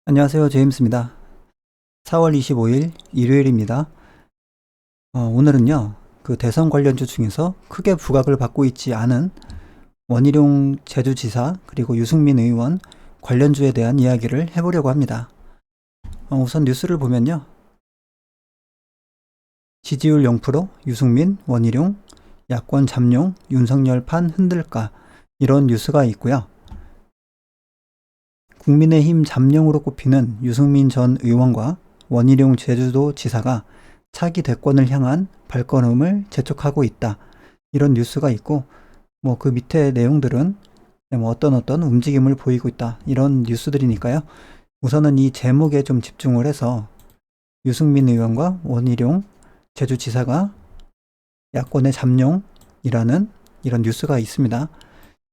안녕하세요. 제임스입니다. 4월 25일 일요일입니다. 오늘은요, 그 대선 관련주 중에서 크게 부각을 받고 있지 않은 원희룡 제주지사 그리고 유승민 의원 관련주에 대한 이야기를 해보려고 합니다. 우선 뉴스를 보면요. 지지율 0%, 유승민, 원희룡, 야권 잠룡, 윤석열 판 흔들까 이런 뉴스가 있고요. 국민의힘 잠룡으로 꼽히는 유승민 전 의원과 원희룡 제주도지사가 차기 대권을 향한 발걸음을 재촉하고 있다. 이런 뉴스가 있고, 그 밑에 내용들은 어떤 움직임을 보이고 있다. 이런 뉴스들이니까요. 우선은 이 제목에 좀 집중을 해서 유승민 의원과 원희룡 제주지사가 야권의 잠룡이라는 이런 뉴스가 있습니다.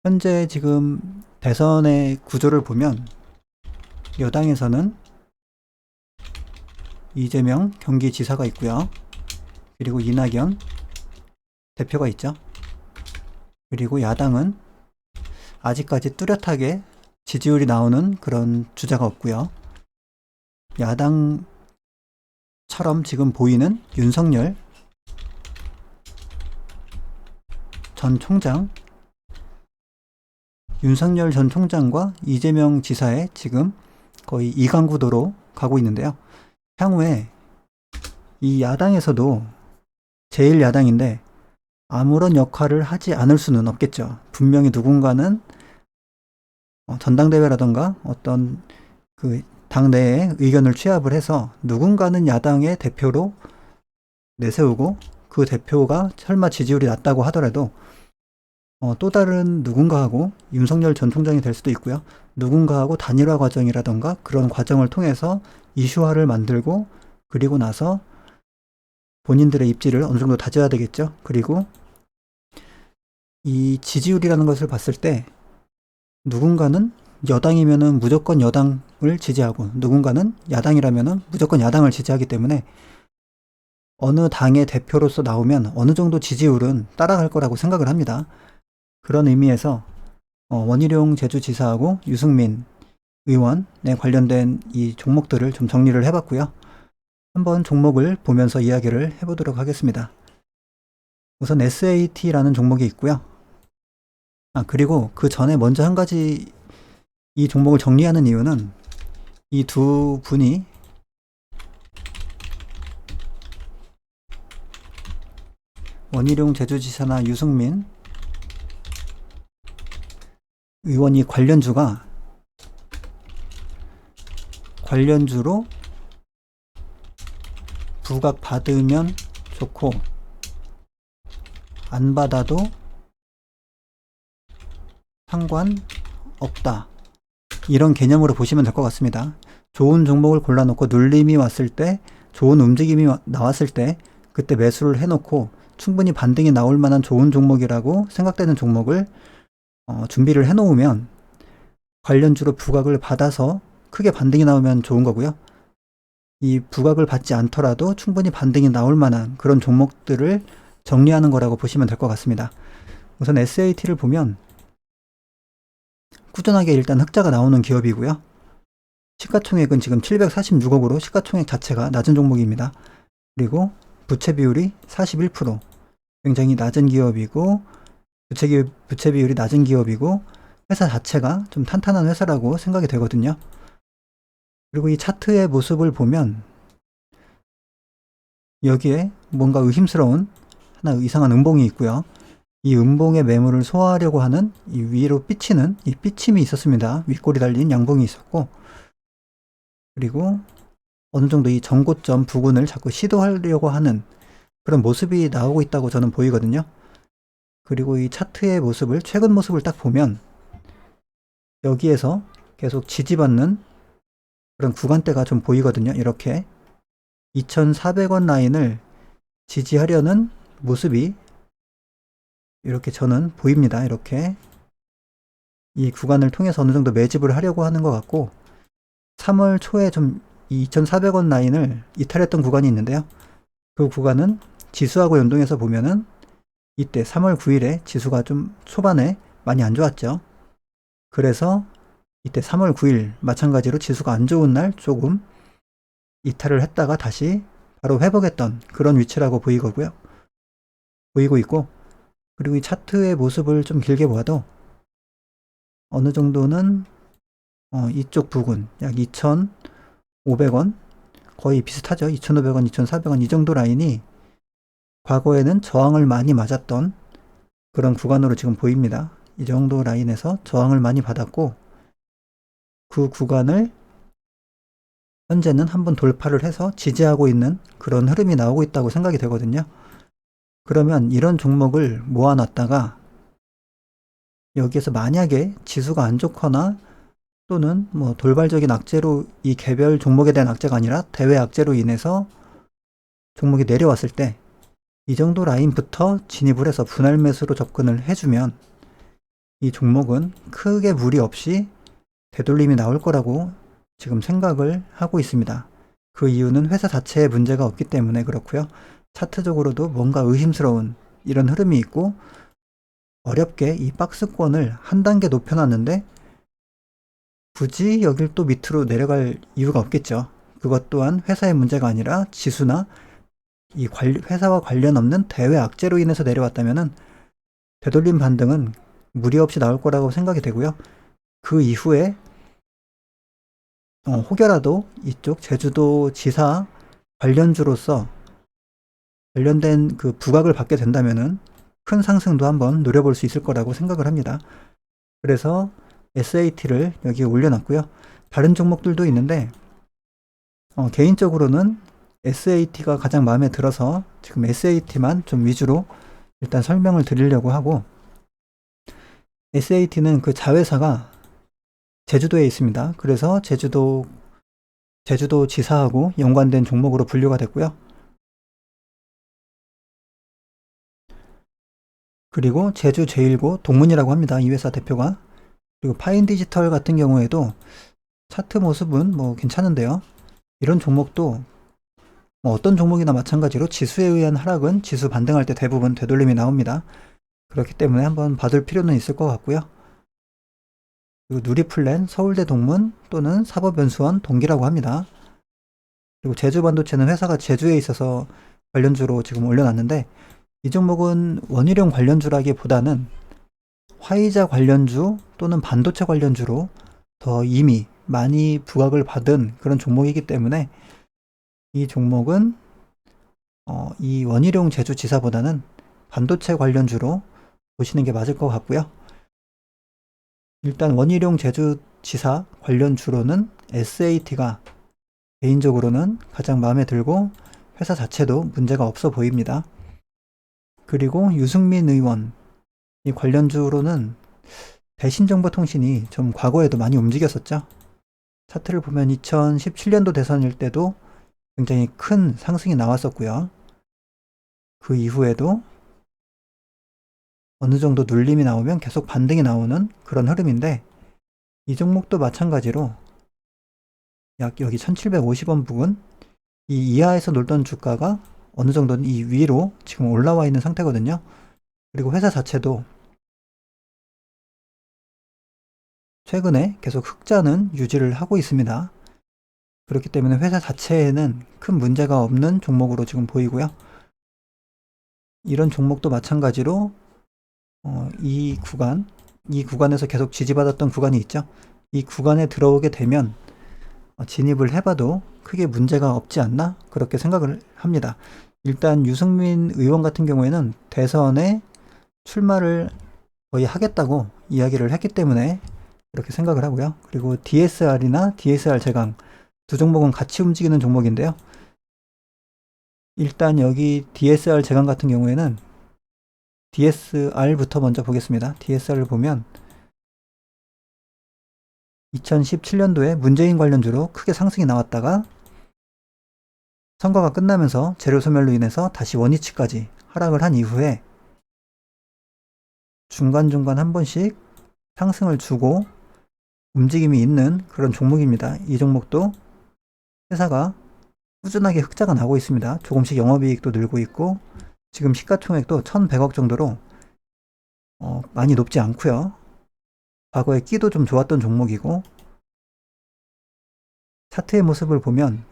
현재 지금 대선의 구조를 보면 여당에서는 이재명 경기지사가 있고요. 그리고 이낙연 대표가 있죠. 그리고 야당은 아직까지 뚜렷하게 지지율이 나오는 그런 주자가 없고요. 야당처럼 지금 보이는 윤석열 전 총장, 윤석열 전 총장과 이재명 지사의 지금 거의 이강구도로 가고 있는데요. 향후에 이 야당에서도 제일 야당인데 아무런 역할을 하지 않을 수는 없겠죠. 분명히 누군가는 전당대회라던가 어떤 그 당내의 의견을 취합을 해서 누군가는 야당의 대표로 내세우고 그 대표가 설마 지지율이 낮다고 하더라도 또 다른 누군가하고 윤석열 전 총장이 될 수도 있고요. 누군가하고 단일화 과정이라던가 그런 과정을 통해서 이슈화를 만들고 그리고 나서 본인들의 입지를 어느 정도 다져야 되겠죠. 그리고 이 지지율이라는 것을 봤을 때 누군가는 여당이면은 무조건 여당을 지지하고 누군가는 야당이라면은 무조건 야당을 지지하기 때문에 어느 당의 대표로서 나오면 어느 정도 지지율은 따라갈 거라고 생각을 합니다. 그런 의미에서 원희룡 제주지사하고 유승민 의원에 관련된 이 종목들을 좀 정리를 해봤고요. 한번 종목을 보면서 이야기를 해보도록 하겠습니다. 우선 SAT라는 종목이 있고요. 그리고 그 전에 먼저 한 가지 이 종목을 정리하는 이유는 이 두 분이 원희룡 제주지사나 유승민 의원이 관련주로 부각 받으면 좋고 안 받아도 상관없다. 이런 개념으로 보시면 될 것 같습니다. 좋은 종목을 골라놓고 눌림이 왔을 때, 좋은 움직임이 나왔을 때 그때 매수를 해놓고 충분히 반등이 나올 만한 좋은 종목이라고 생각되는 종목을 준비를 해놓으면 관련주로 부각을 받아서 크게 반등이 나오면 좋은 거고요. 이 부각을 받지 않더라도 충분히 반등이 나올 만한 그런 종목들을 정리하는 거라고 보시면 될 것 같습니다. 우선 SAT를 보면 꾸준하게 일단 흑자가 나오는 기업이고요. 시가총액은 지금 746억으로 시가총액 자체가 낮은 종목입니다. 그리고 부채 비율이 41%, 굉장히 낮은 기업이고 부채 비율이 낮은 기업이고 회사 자체가 좀 탄탄한 회사라고 생각이 되거든요. 그리고 이 차트의 모습을 보면 여기에 뭔가 의심스러운 하나 이상한 음봉이 있고요. 이 음봉의 매물을 소화하려고 하는 이 위로 삐치는 이 삐침이 있었습니다. 윗골이 달린 양봉이 있었고, 그리고 어느 정도 이 전고점 부근을 자꾸 시도하려고 하는 그런 모습이 나오고 있다고 저는 보이거든요. 그리고 이 차트의 모습을, 최근 모습을 딱 보면 여기에서 계속 지지받는 그런 구간대가 좀 보이거든요. 이렇게 2,400원 라인을 지지하려는 모습이 이렇게 저는 보입니다. 이렇게 이 구간을 통해서 어느 정도 매집을 하려고 하는 것 같고, 3월 초에 좀 2,400원 라인을 이탈했던 구간이 있는데요. 그 구간은 지수하고 연동해서 보면은 이때 3월 9일에 지수가 좀 초반에 많이 안 좋았죠. 그래서 이때 3월 9일 마찬가지로 지수가 안 좋은 날 조금 이탈을 했다가 다시 바로 회복했던 그런 위치라고 보이고 있고, 그리고 이 차트의 모습을 좀 길게 보아도 어느 정도는 이쪽 부근 약 2,500원 거의 비슷하죠. 2,500원, 2,400원 이 정도 라인이 과거에는 저항을 많이 맞았던 그런 구간으로 지금 보입니다. 이 정도 라인에서 저항을 많이 받았고, 그 구간을 현재는 한번 돌파를 해서 지지하고 있는 그런 흐름이 나오고 있다고 생각이 되거든요. 그러면 이런 종목을 모아놨다가 여기에서 만약에 지수가 안 좋거나 또는 뭐 돌발적인 악재로, 이 개별 종목에 대한 악재가 아니라 대외 악재로 인해서 종목이 내려왔을 때 이 정도 라인부터 진입을 해서 분할 매수로 접근을 해주면 이 종목은 크게 무리 없이 되돌림이 나올 거라고 지금 생각을 하고 있습니다. 그 이유는 회사 자체에 문제가 없기 때문에 그렇고요. 차트적으로도 뭔가 의심스러운 이런 흐름이 있고, 어렵게 이 박스권을 한 단계 높여놨는데 굳이 여길 또 밑으로 내려갈 이유가 없겠죠. 그것 또한 회사의 문제가 아니라 지수나 이 회사와 관련 없는 대외 악재로 인해서 내려왔다면은 되돌림 반등은 무리 없이 나올 거라고 생각이 되고요. 그 이후에 혹여라도 이쪽 제주도 지사 관련주로서 관련된 그 부각을 받게 된다면은 큰 상승도 한번 노려볼 수 있을 거라고 생각을 합니다. 그래서 SAT를 여기에 올려놨고요. 다른 종목들도 있는데 개인적으로는 SAT가 가장 마음에 들어서 지금 SAT만 좀 위주로 일단 설명을 드리려고 하고, SAT는 그 자회사가 제주도에 있습니다. 그래서 제주도 지사하고 연관된 종목으로 분류가 됐고요. 그리고 제주 제일고 동문이라고 합니다. 이 회사 대표가. 그리고 파인디지털 같은 경우에도 차트 모습은 뭐 괜찮은데요. 이런 종목도 뭐 어떤 종목이나 마찬가지로 지수에 의한 하락은 지수 반등할 때 대부분 되돌림이 나옵니다. 그렇기 때문에 한번 봐둘 필요는 있을 것 같고요. 그리고 누리플랜, 서울대 동문 또는 사법연수원 동기라고 합니다. 그리고 제주반도체는 회사가 제주에 있어서 관련주로 지금 올려놨는데, 이 종목은 원희룡 관련주라기보다는 화이자 관련주 또는 반도체 관련주로 더 이미 많이 부각을 받은 그런 종목이기 때문에 이 종목은 이 원희룡 제주지사보다는 반도체 관련주로 보시는 게 맞을 것 같고요. 일단 원희룡 제주지사 관련주로는 SAT가 개인적으로는 가장 마음에 들고 회사 자체도 문제가 없어 보입니다. 그리고 유승민 의원 이 관련주로는 대신정보통신이 좀 과거에도 많이 움직였었죠. 차트를 보면 2017년도 대선일 때도 굉장히 큰 상승이 나왔었고요. 그 이후에도 어느 정도 눌림이 나오면 계속 반등이 나오는 그런 흐름인데, 이 종목도 마찬가지로 약 여기 1750원 부근 이 이하에서 놀던 주가가 어느 정도는 이 위로 지금 올라와 있는 상태거든요. 그리고 회사 자체도 최근에 계속 흑자는 유지를 하고 있습니다. 그렇기 때문에 회사 자체에는 큰 문제가 없는 종목으로 지금 보이고요. 이런 종목도 마찬가지로 이 구간에서 계속 지지받았던 구간이 있죠. 이 구간에 들어오게 되면 진입을 해봐도 크게 문제가 없지 않나 그렇게 생각을 합니다. 일단 유승민 의원 같은 경우에는 대선에 출마를 거의 하겠다고 이야기를 했기 때문에 그렇게 생각을 하고요. 그리고 DSR이나 DSR 제강 두 종목은 같이 움직이는 종목인데요. 일단 여기 DSR 제강 같은 경우에는 DSR부터 먼저 보겠습니다. DSR을 보면 2017년도에 문재인 관련주로 크게 상승이 나왔다가 선거가 끝나면서 재료 소멸로 인해서 다시 원위치까지 하락을 한 이후에 중간중간 한 번씩 상승을 주고 움직임이 있는 그런 종목입니다. 이 종목도 회사가 꾸준하게 흑자가 나고 있습니다. 조금씩 영업이익도 늘고 있고 지금 시가총액도 1,100억 정도로 많이 높지 않고요. 과거에 끼도 좀 좋았던 종목이고 차트의 모습을 보면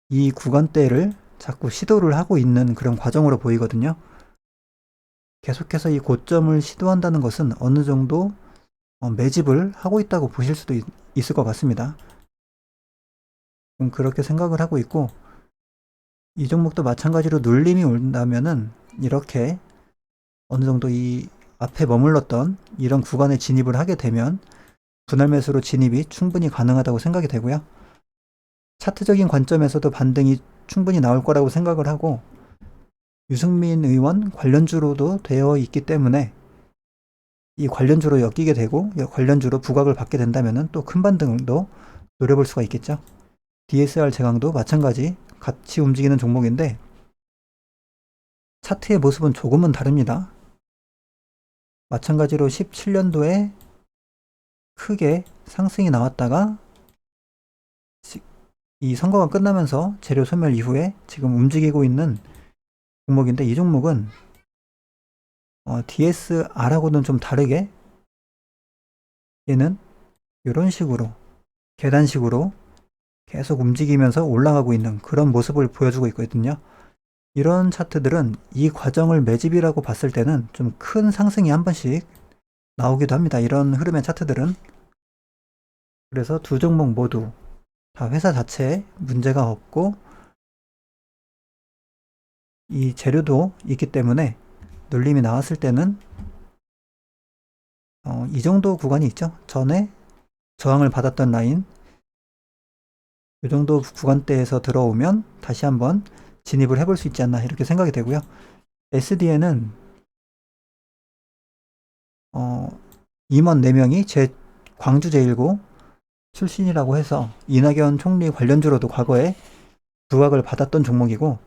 이 구간대를 자꾸 시도를 하고 있는 그런 과정으로 보이거든요. 계속해서 이 고점을 시도한다는 것은 어느 정도 매집을 하고 있다고 보실 수도 있을 것 같습니다. 그렇게 생각을 하고 있고, 이 종목도 마찬가지로 눌림이 온다면은 이렇게 어느 정도 이 앞에 머물렀던 이런 구간에 진입을 하게 되면 분할 매수로 진입이 충분히 가능하다고 생각이 되고요. 차트적인 관점에서도 반등이 충분히 나올 거라고 생각을 하고, 유승민 의원 관련주로도 되어 있기 때문에 이 관련주로 엮이게 되고 관련주로 부각을 받게 된다면 또 큰 반등도 노려볼 수가 있겠죠. DSR 제강도 마찬가지 같이 움직이는 종목인데 차트의 모습은 조금은 다릅니다. 마찬가지로 17년도에 크게 상승이 나왔다가 이 선거가 끝나면서 재료 소멸 이후에 지금 움직이고 있는 종목인데, 이 종목은 DSR하고는 좀 다르게 얘는 이런 식으로 계단식으로 계속 움직이면서 올라가고 있는 그런 모습을 보여주고 있거든요. 이런 차트들은 이 과정을 매집이라고 봤을 때는 좀 큰 상승이 한 번씩 나오기도 합니다. 이런 흐름의 차트들은. 그래서 두 종목 모두 다 회사 자체에 문제가 없고 이 재료도 있기 때문에 눌림이 나왔을 때는 이 정도 구간이 있죠. 전에 저항을 받았던 라인, 이 정도 구간대에서 들어오면 다시 한번 진입을 해볼 수 있지 않나 이렇게 생각이 되고요. SDN은 임원 4명이 광주 제1고 출신이라고 해서 이낙연 총리 관련주로도 과거에 부각을 받았던 종목이고,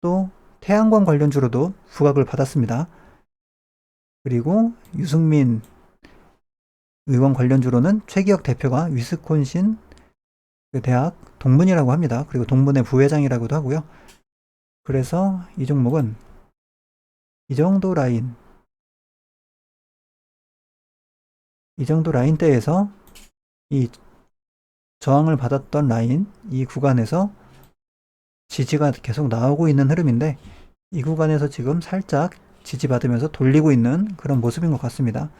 또 태양광 관련주로도 부각을 받았습니다. 그리고 유승민 의원 관련주로는 최기혁 대표가 위스콘신 대학 동문이라고 합니다. 그리고 동문의 부회장이라고도 하고요. 그래서 이 종목은 이 정도 라인대에서 이 저항을 받았던 라인, 이 구간에서 지지가 계속 나오고 있는 흐름인데, 이 구간에서 지금 살짝 지지받으면서 돌리고 있는 그런 모습인 것 같습니다.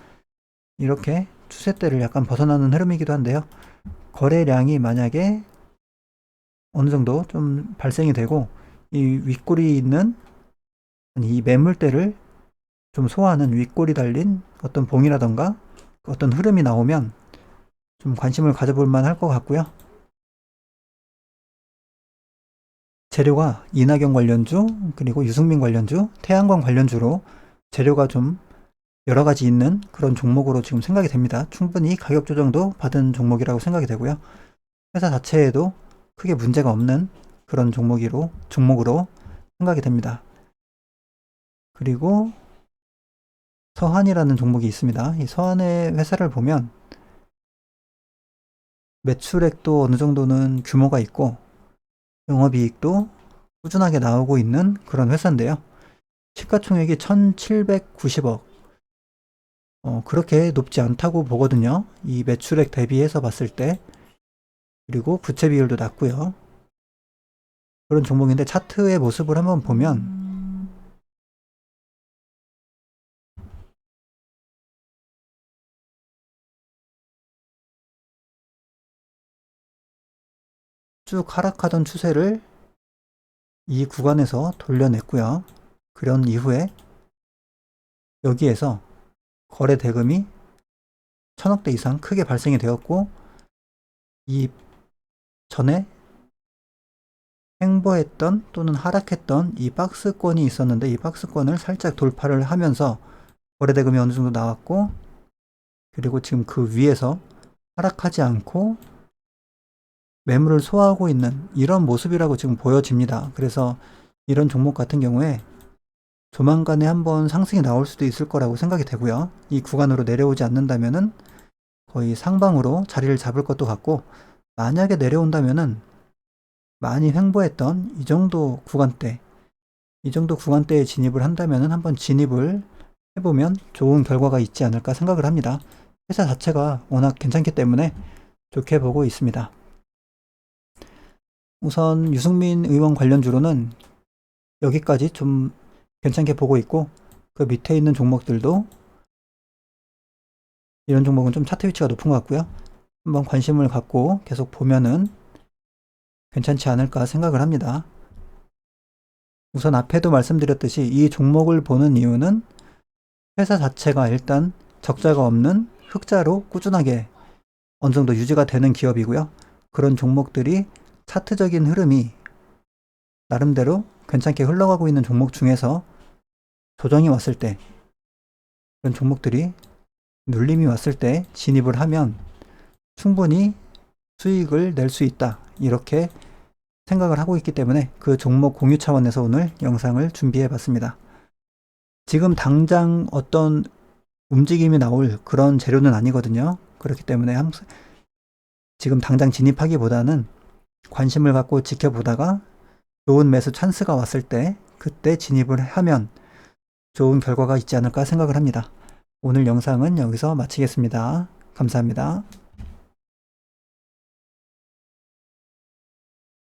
이렇게 추세대를 약간 벗어나는 흐름이기도 한데요. 거래량이 만약에 어느 정도 좀 발생이 되고 이 윗골이 있는 이 매물대를 좀 소화하는 윗골이 달린 어떤 봉이라던가 어떤 흐름이 나오면 좀 관심을 가져볼 만할 것 같고요. 재료가 이낙연 관련주, 그리고 유승민 관련주, 태양광 관련주로 재료가 좀 여러 가지 있는 그런 종목으로 지금 생각이 됩니다. 충분히 가격 조정도 받은 종목이라고 생각이 되고요. 회사 자체에도 크게 문제가 없는 그런 종목으로 생각이 됩니다. 그리고 서한이라는 종목이 있습니다. 이 서한의 회사를 보면 매출액도 어느 정도는 규모가 있고 영업이익도 꾸준하게 나오고 있는 그런 회사인데요. 시가총액이 1790억. 그렇게 높지 않다고 보거든요. 이 매출액 대비해서 봤을 때. 그리고 부채 비율도 낮고요. 그런 종목인데 차트의 모습을 한번 보면 쭉 하락하던 추세를 이 구간에서 돌려냈고요. 그런 이후에 여기에서 거래 대금이 1000억대 이상 크게 발생이 되었고, 이 전에 횡보했던 또는 하락했던 이 박스권이 있었는데 이 박스권을 살짝 돌파를 하면서 거래 대금이 어느 정도 나왔고, 그리고 지금 그 위에서 하락하지 않고 매물을 소화하고 있는 이런 모습이라고 지금 보여집니다. 그래서 이런 종목 같은 경우에 조만간에 한번 상승이 나올 수도 있을 거라고 생각이 되고요. 이 구간으로 내려오지 않는다면은 거의 상방으로 자리를 잡을 것도 같고, 만약에 내려온다면은 많이 횡보했던 이 정도 구간대에 진입을 한다면은 한번 진입을 해보면 좋은 결과가 있지 않을까 생각을 합니다. 회사 자체가 워낙 괜찮기 때문에 좋게 보고 있습니다. 우선 유승민 의원 관련주로는 여기까지 좀 괜찮게 보고 있고, 그 밑에 있는 종목들도 이런 종목은 좀 차트 위치가 높은 것 같고요. 한번 관심을 갖고 계속 보면은 괜찮지 않을까 생각을 합니다. 우선 앞에도 말씀드렸듯이 이 종목을 보는 이유는 회사 자체가 일단 적자가 없는 흑자로 꾸준하게 어느 정도 유지가 되는 기업이고요. 그런 종목들이 차트적인 흐름이 나름대로 괜찮게 흘러가고 있는 종목 중에서 조정이 왔을 때, 그런 종목들이 눌림이 왔을 때 진입을 하면 충분히 수익을 낼 수 있다, 이렇게 생각을 하고 있기 때문에 그 종목 공유 차원에서 오늘 영상을 준비해 봤습니다. 지금 당장 어떤 움직임이 나올 그런 재료는 아니거든요. 그렇기 때문에 지금 당장 진입하기보다는 관심을 갖고 지켜보다가 좋은 매수 찬스가 왔을 때 그때 진입을 하면 좋은 결과가 있지 않을까 생각을 합니다. 오늘 영상은 여기서 마치겠습니다. 감사합니다.